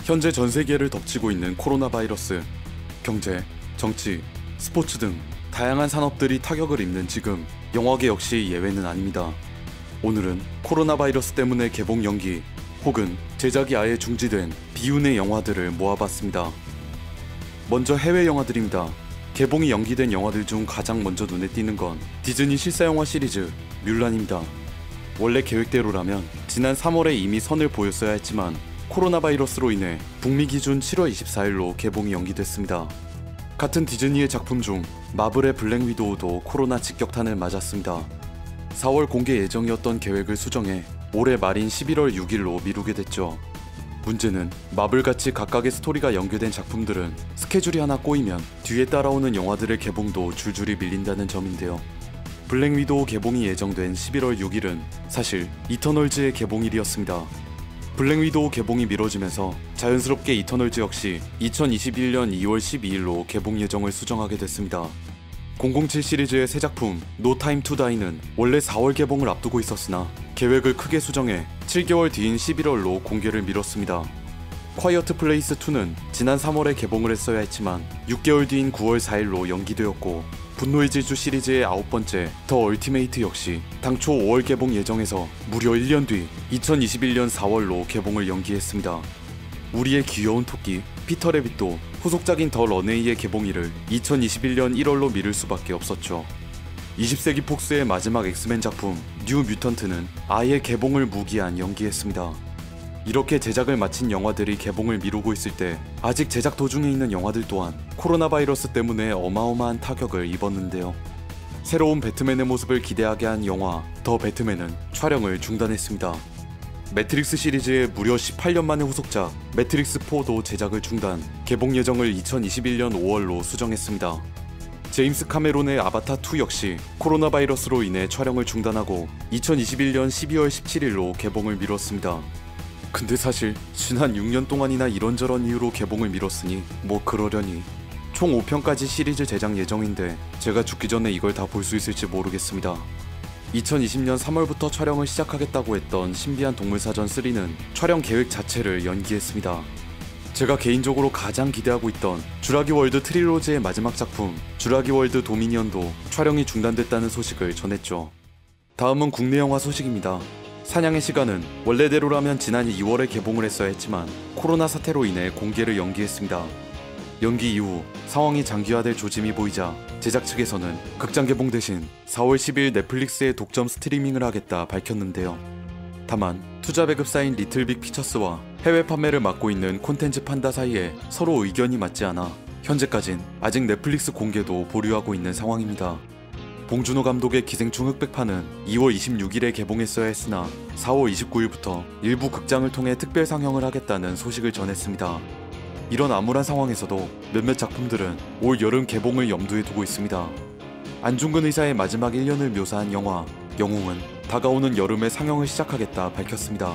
현재 전 세계를 덮치고 있는 코로나 바이러스, 경제, 정치, 스포츠 등 다양한 산업들이 타격을 입는 지금 영화계 역시 예외는 아닙니다. 오늘은 코로나 바이러스 때문에 개봉 연기 혹은 제작이 아예 중지된 비운의 영화들을 모아봤습니다. 먼저 해외 영화들입니다. 개봉이 연기된 영화들 중 가장 먼저 눈에 띄는 건 디즈니 실사영화 시리즈 뮬란입니다. 원래 계획대로라면 지난 3월에 이미 선을 보였어야 했지만 코로나 바이러스로 인해 북미 기준 7월 24일로 개봉이 연기됐습니다. 같은 디즈니의 작품 중 마블의 블랙 위도우도 코로나 직격탄을 맞았습니다. 4월 공개 예정이었던 계획을 수정해 올해 말인 11월 6일로 미루게 됐죠. 문제는 마블같이 각각의 스토리가 연계된 작품들은 스케줄이 하나 꼬이면 뒤에 따라오는 영화들의 개봉도 줄줄이 밀린다는 점인데요. 블랙 위도우 개봉이 예정된 11월 6일은 사실 이터널즈의 개봉일이었습니다. 블랙 위도우 개봉이 미뤄지면서 자연스럽게 이터널즈 역시 2021년 2월 12일로 개봉 예정을 수정하게 됐습니다. 007 시리즈의 새 작품 No Time to Die는 원래 4월 개봉을 앞두고 있었으나 계획을 크게 수정해 7개월 뒤인 11월로 공개를 미뤘습니다. 콰이어트 플레이스 2는 지난 3월에 개봉을 했어야 했지만 6개월 뒤인 9월 4일로 연기되었고, 분노의 질주 시리즈의 9번째 더 얼티메이트 역시 당초 5월 개봉 예정에서 무려 1년 뒤 2021년 4월로 개봉을 연기했습니다. 우리의 귀여운 토끼 피터 래빗도 후속작인 더 런웨이의 개봉일을 2021년 1월로 미룰 수밖에 없었죠. 20세기 폭스의 마지막 엑스맨 작품 뉴 뮤턴트는 아예 개봉을 무기한 연기했습니다. 이렇게 제작을 마친 영화들이 개봉을 미루고 있을 때 아직 제작 도중에 있는 영화들 또한 코로나 바이러스 때문에 어마어마한 타격을 입었는데요. 새로운 배트맨의 모습을 기대하게 한 영화 더 배트맨은 촬영을 중단했습니다. 매트릭스 시리즈의 무려 18년 만의 후속작 매트릭스4도 제작을 중단, 개봉 예정을 2021년 5월로 수정했습니다. 제임스 카메론의 아바타2 역시 코로나 바이러스로 인해 촬영을 중단하고 2021년 12월 17일로 개봉을 미뤘습니다. 근데 사실 지난 6년 동안이나 이런저런 이유로 개봉을 미뤘으니 뭐 그러려니. 총 5편까지 시리즈 제작 예정인데 제가 죽기 전에 이걸 다 볼 수 있을지 모르겠습니다. 2020년 3월부터 촬영을 시작하겠다고 했던 신비한 동물사전 3는 촬영 계획 자체를 연기했습니다. 제가 개인적으로 가장 기대하고 있던 주라기 월드 트릴로지의 마지막 작품 주라기 월드 도미니언도 촬영이 중단됐다는 소식을 전했죠. 다음은 국내 영화 소식입니다. 사냥의 시간은 원래대로라면 지난 2월에 개봉을 했어야 했지만 코로나 사태로 인해 공개를 연기했습니다. 연기 이후 상황이 장기화될 조짐이 보이자 제작 측에서는 극장 개봉 대신 4월 10일 넷플릭스에 독점 스트리밍을 하겠다 밝혔는데요. 다만 투자 배급사인 리틀빅 피처스와 해외 판매를 맡고 있는 콘텐츠 판다 사이에 서로 의견이 맞지 않아 현재까진 아직 넷플릭스 공개도 보류하고 있는 상황입니다. 봉준호 감독의 기생충 흑백판은 2월 26일에 개봉했어야 했으나 4월 29일부터 일부 극장을 통해 특별 상영을 하겠다는 소식을 전했습니다. 이런 암울한 상황에서도 몇몇 작품들은 올 여름 개봉을 염두에 두고 있습니다. 안중근 의사의 마지막 1년을 묘사한 영화 영웅은 다가오는 여름에 상영을 시작하겠다 밝혔습니다.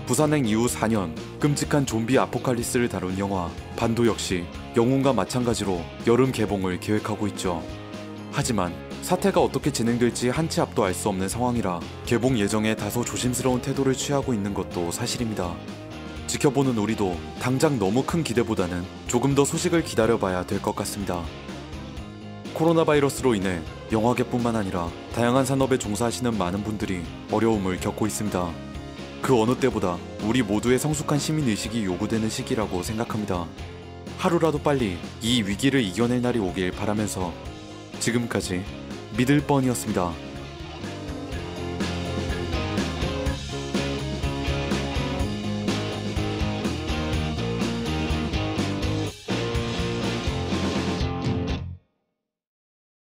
부산행 이후 4년 끔찍한 좀비 아포칼리스를 다룬 영화 반도 역시 영웅과 마찬가지로 여름 개봉을 계획하고 있죠. 하지만 사태가 어떻게 진행될지 한치 앞도 알 수 없는 상황이라 개봉 예정에 다소 조심스러운 태도를 취하고 있는 것도 사실입니다. 지켜보는 우리도 당장 너무 큰 기대보다는 조금 더 소식을 기다려봐야 될 것 같습니다. 코로나 바이러스로 인해 영화계뿐만 아니라 다양한 산업에 종사하시는 많은 분들이 어려움을 겪고 있습니다. 그 어느 때보다 우리 모두의 성숙한 시민의식이 요구되는 시기라고 생각합니다. 하루라도 빨리 이 위기를 이겨낼 날이 오길 바라면서 지금까지 믿을 뻔이었습니다.